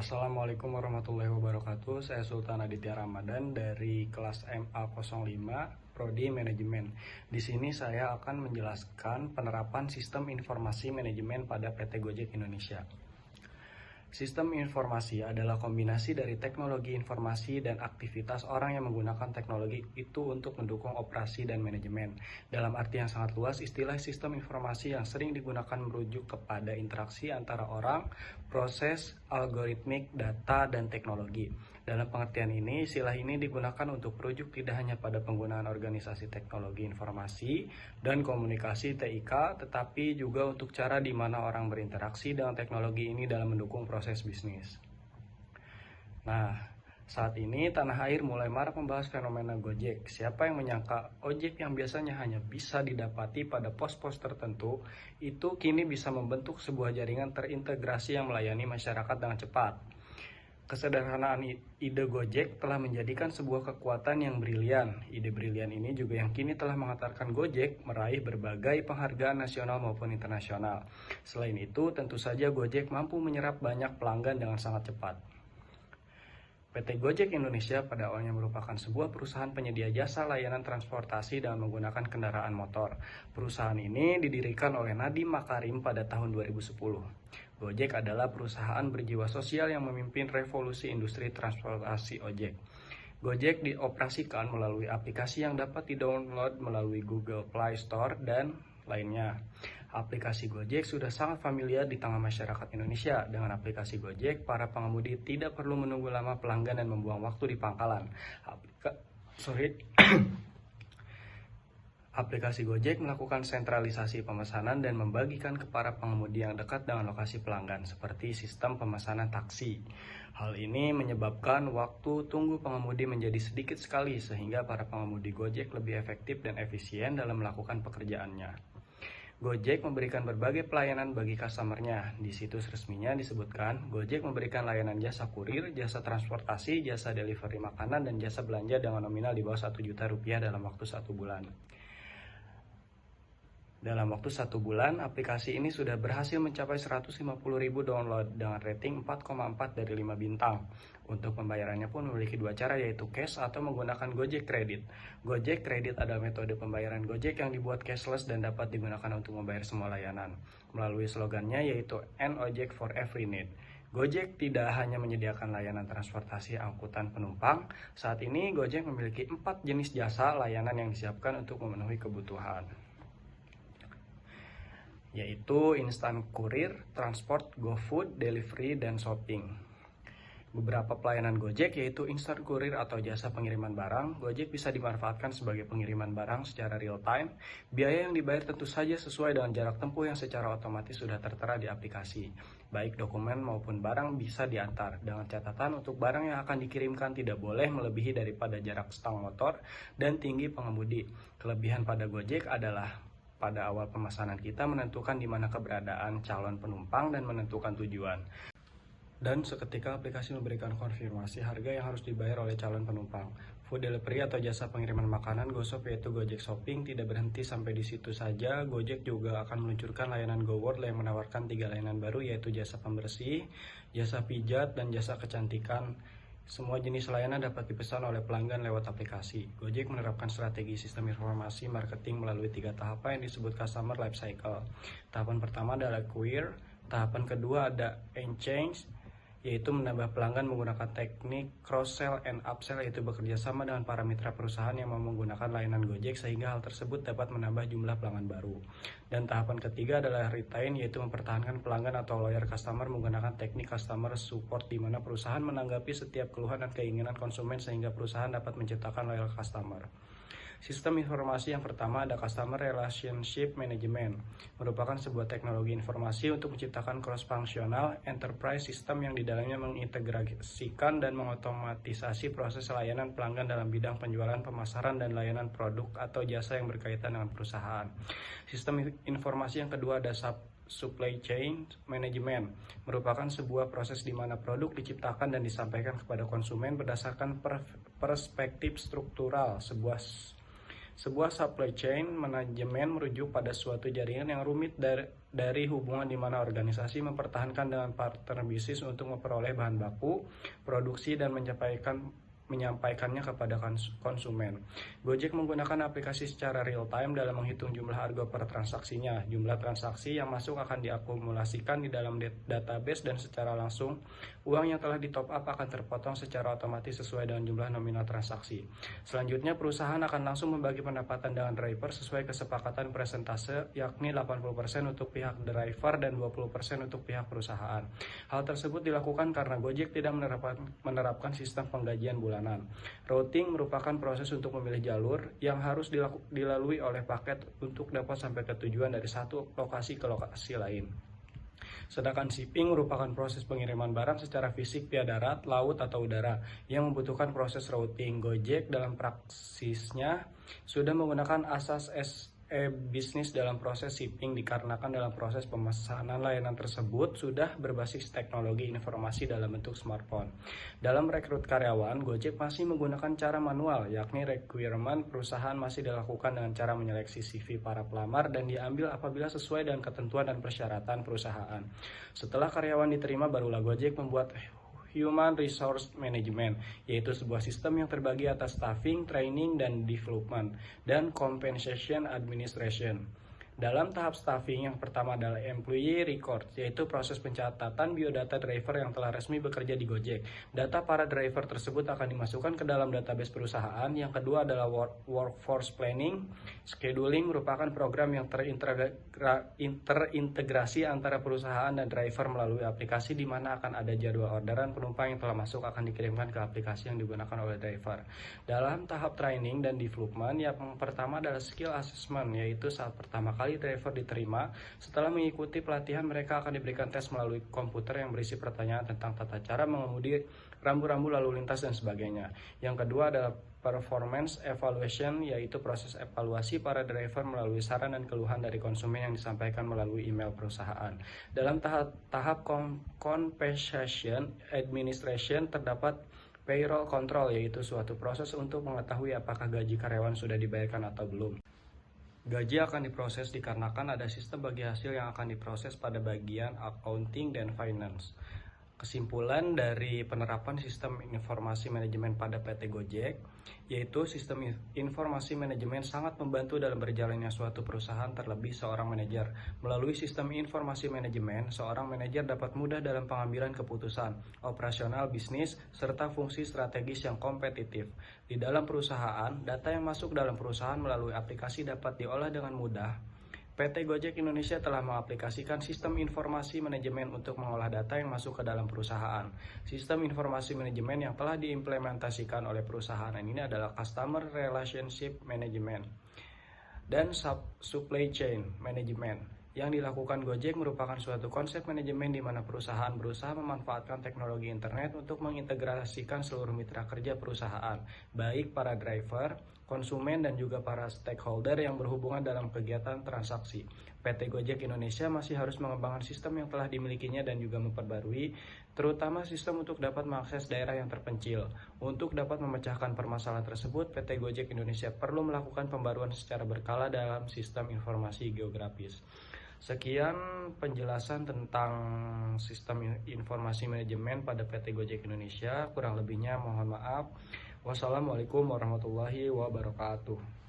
Assalamualaikum warahmatullahi wabarakatuh. Saya Sultan Aditya Ramadan dari kelas MA05 Prodi Manajemen. Di sini saya akan menjelaskan penerapan sistem informasi manajemen pada PT Gojek Indonesia. Sistem informasi adalah kombinasi dari teknologi informasi dan aktivitas orang yang menggunakan teknologi itu untuk mendukung operasi dan manajemen. Dalam arti yang sangat luas, istilah sistem informasi yang sering digunakan merujuk kepada interaksi antara orang, proses, algoritmik, data, dan teknologi. Dalam pengertian ini, istilah ini digunakan untuk merujuk tidak hanya pada penggunaan organisasi teknologi informasi dan komunikasi TIK, tetapi juga untuk cara di mana orang berinteraksi dengan teknologi ini dalam mendukung proses bisnis. Nah, saat ini tanah air mulai marak membahas fenomena Gojek. Siapa yang menyangka ojek yang biasanya hanya bisa didapati pada pos-pos tertentu, itu kini bisa membentuk sebuah jaringan terintegrasi yang melayani masyarakat dengan cepat. Kesederhanaan ide Gojek telah menjadikan sebuah kekuatan yang brilian. Ide brilian ini juga yang kini telah mengantarkan Gojek meraih berbagai penghargaan nasional maupun internasional. Selain itu, tentu saja Gojek mampu menyerap banyak pelanggan dengan sangat cepat. PT Gojek Indonesia pada awalnya merupakan sebuah perusahaan penyedia jasa layanan transportasi dengan menggunakan kendaraan motor. Perusahaan ini didirikan oleh Nadiem Makarim pada tahun 2010. Gojek adalah perusahaan berjiwa sosial yang memimpin revolusi industri transportasi ojek. Gojek dioperasikan melalui aplikasi yang dapat di-download melalui Google Play Store dan lainnya. Aplikasi Gojek sudah sangat familiar di tengah masyarakat Indonesia. Dengan aplikasi Gojek, para pengemudi tidak perlu menunggu lama pelanggan dan membuang waktu di pangkalan. Aplikasi Gojek melakukan sentralisasi pemesanan dan membagikan ke para pengemudi yang dekat dengan lokasi pelanggan, seperti sistem pemesanan taksi. Hal ini menyebabkan waktu tunggu pengemudi menjadi sedikit sekali, sehingga para pengemudi Gojek lebih efektif dan efisien dalam melakukan pekerjaannya. Gojek memberikan berbagai pelayanan bagi customer-nya. Di situs resminya disebutkan, Gojek memberikan layanan jasa kurir, jasa transportasi, jasa delivery makanan, dan jasa belanja dengan nominal di bawah 1 juta rupiah dalam waktu 1 bulan. Dalam waktu 1 bulan, aplikasi ini sudah berhasil mencapai 150.000 download dengan rating 4,4 dari 5 bintang. Untuk pembayarannya pun memiliki 2 cara, yaitu cash atau menggunakan Gojek Credit. Gojek Credit adalah metode pembayaran Gojek yang dibuat cashless dan dapat digunakan untuk membayar semua layanan. Melalui slogannya yaitu An Ojek for Every Need. Gojek tidak hanya menyediakan layanan transportasi angkutan penumpang. Saat ini Gojek memiliki 4 jenis jasa layanan yang disiapkan untuk memenuhi kebutuhan, yaitu instan kurir, transport, GoFood, delivery, dan shopping. Beberapa pelayanan Gojek yaitu instan kurir atau jasa pengiriman barang. Gojek bisa dimanfaatkan sebagai pengiriman barang secara real time. Biaya yang dibayar tentu saja sesuai dengan jarak tempuh yang secara otomatis sudah tertera di aplikasi. Baik dokumen maupun barang bisa diantar, dengan catatan untuk barang yang akan dikirimkan tidak boleh melebihi daripada jarak stang motor dan tinggi pengemudi. Kelebihan pada Gojek adalah pada awal pemesanan kita menentukan di mana keberadaan calon penumpang dan menentukan tujuan. Dan seketika aplikasi memberikan konfirmasi harga yang harus dibayar oleh calon penumpang. Food delivery atau jasa pengiriman makanan GoShop yaitu Gojek Shopping tidak berhenti sampai di situ saja. Gojek juga akan meluncurkan layanan GoWorld yang menawarkan 3 layanan baru, yaitu jasa pembersih, jasa pijat, dan jasa kecantikan. Semua jenis layanan dapat dipesan oleh pelanggan lewat aplikasi. Gojek menerapkan strategi sistem informasi marketing melalui 3 tahapan yang disebut Customer Life Cycle. Tahapan pertama adalah Acquire, tahapan kedua ada Engage, yaitu menambah pelanggan menggunakan teknik cross-sell and upsell, yaitu bekerja sama dengan para mitra perusahaan yang mau menggunakan layanan Gojek sehingga hal tersebut dapat menambah jumlah pelanggan baru. Dan tahapan ketiga adalah retain, yaitu mempertahankan pelanggan atau loyal customer menggunakan teknik customer support, di mana perusahaan menanggapi setiap keluhan dan keinginan konsumen sehingga perusahaan dapat menciptakan loyal customer. Sistem informasi yang pertama ada Customer Relationship Management, merupakan sebuah teknologi informasi untuk menciptakan cross-functional enterprise system yang di dalamnya mengintegrasikan dan mengotomatisasi proses layanan pelanggan dalam bidang penjualan, pemasaran, dan layanan produk atau jasa yang berkaitan dengan perusahaan. Sistem informasi yang kedua ada Supply Chain Management, merupakan sebuah proses di mana produk diciptakan dan disampaikan kepada konsumen berdasarkan perspektif struktural sebuah Sebuah supply chain manajemen merujuk pada suatu jaringan yang rumit dari hubungan di mana organisasi mempertahankan dengan partner bisnis untuk memperoleh bahan baku, produksi, dan menyampaikannya kepada konsumen. Gojek menggunakan aplikasi secara real time dalam menghitung jumlah argo per transaksinya. Jumlah transaksi yang masuk akan diakumulasikan di dalam database dan secara langsung uang yang telah di top up akan terpotong secara otomatis sesuai dengan jumlah nominal transaksi. Selanjutnya perusahaan akan langsung membagi pendapatan dengan driver sesuai kesepakatan persentase, yakni 80% untuk pihak driver dan 20% untuk pihak perusahaan. Hal tersebut dilakukan karena Gojek tidak menerapkan sistem penggajian bulanan. Routing merupakan proses untuk memilih jalur yang harus dilalui oleh paket untuk dapat sampai ke tujuan dari satu lokasi ke lokasi lain. Sedangkan shipping merupakan proses pengiriman barang secara fisik via darat, laut, atau udara yang membutuhkan proses routing. Gojek dalam praksisnya sudah menggunakan asas bisnis dalam proses shipping dikarenakan dalam proses pemesanan layanan tersebut sudah berbasis teknologi informasi dalam bentuk smartphone. Dalam rekrut karyawan, Gojek masih menggunakan cara manual, yakni requirement perusahaan masih dilakukan dengan cara menyeleksi CV para pelamar dan diambil apabila sesuai dengan ketentuan dan persyaratan perusahaan. Setelah karyawan diterima, barulah Gojek membuat Human Resource Management, yaitu sebuah sistem yang terbagi atas staffing, training, dan development, dan compensation administration. Dalam tahap staffing, yang pertama adalah employee record, yaitu proses pencatatan biodata driver yang telah resmi bekerja di Gojek. Data para driver tersebut akan dimasukkan ke dalam database perusahaan. Yang kedua adalah workforce planning. Scheduling merupakan program yang terintegrasi antara perusahaan dan driver melalui aplikasi di mana akan ada jadwal orderan penumpang yang telah masuk akan dikirimkan ke aplikasi yang digunakan oleh driver. Dalam tahap training dan development, yang pertama adalah skill assessment, yaitu saat pertama kali driver diterima. Setelah mengikuti pelatihan, mereka akan diberikan tes melalui komputer yang berisi pertanyaan tentang tata cara mengemudi rambu-rambu lalu lintas dan sebagainya. Yang kedua adalah performance evaluation, yaitu proses evaluasi para driver melalui saran dan keluhan dari konsumen yang disampaikan melalui email perusahaan. Dalam tahap compensation administration terdapat payroll control, yaitu suatu proses untuk mengetahui apakah gaji karyawan sudah dibayarkan atau belum. Gaji akan diproses dikarenakan ada sistem bagi hasil yang akan diproses pada bagian accounting dan finance. Kesimpulan dari penerapan sistem informasi manajemen pada PT Gojek, yaitu sistem informasi manajemen sangat membantu dalam berjalannya suatu perusahaan, terlebih seorang manajer. Melalui sistem informasi manajemen, seorang manajer dapat mudah dalam pengambilan keputusan, operasional bisnis, serta fungsi strategis yang kompetitif. Di dalam perusahaan, data yang masuk dalam perusahaan melalui aplikasi dapat diolah dengan mudah. PT Gojek Indonesia telah mengaplikasikan sistem informasi manajemen untuk mengolah data yang masuk ke dalam perusahaan. Sistem informasi manajemen yang telah diimplementasikan oleh perusahaan ini adalah Customer Relationship Management dan Supply Chain Management. Yang dilakukan Gojek merupakan suatu konsep manajemen di mana perusahaan berusaha memanfaatkan teknologi internet untuk mengintegrasikan seluruh mitra kerja perusahaan, baik para driver, konsumen, dan juga para stakeholder yang berhubungan dalam kegiatan transaksi. PT Gojek Indonesia masih harus mengembangkan sistem yang telah dimilikinya dan juga memperbarui, terutama sistem untuk dapat mengakses daerah yang terpencil. Untuk dapat memecahkan permasalahan tersebut, PT Gojek Indonesia perlu melakukan pembaruan secara berkala dalam sistem informasi geografis. Sekian penjelasan tentang sistem informasi manajemen pada PT Gojek Indonesia. Kurang lebihnya mohon maaf. Wassalamualaikum warahmatullahi wabarakatuh.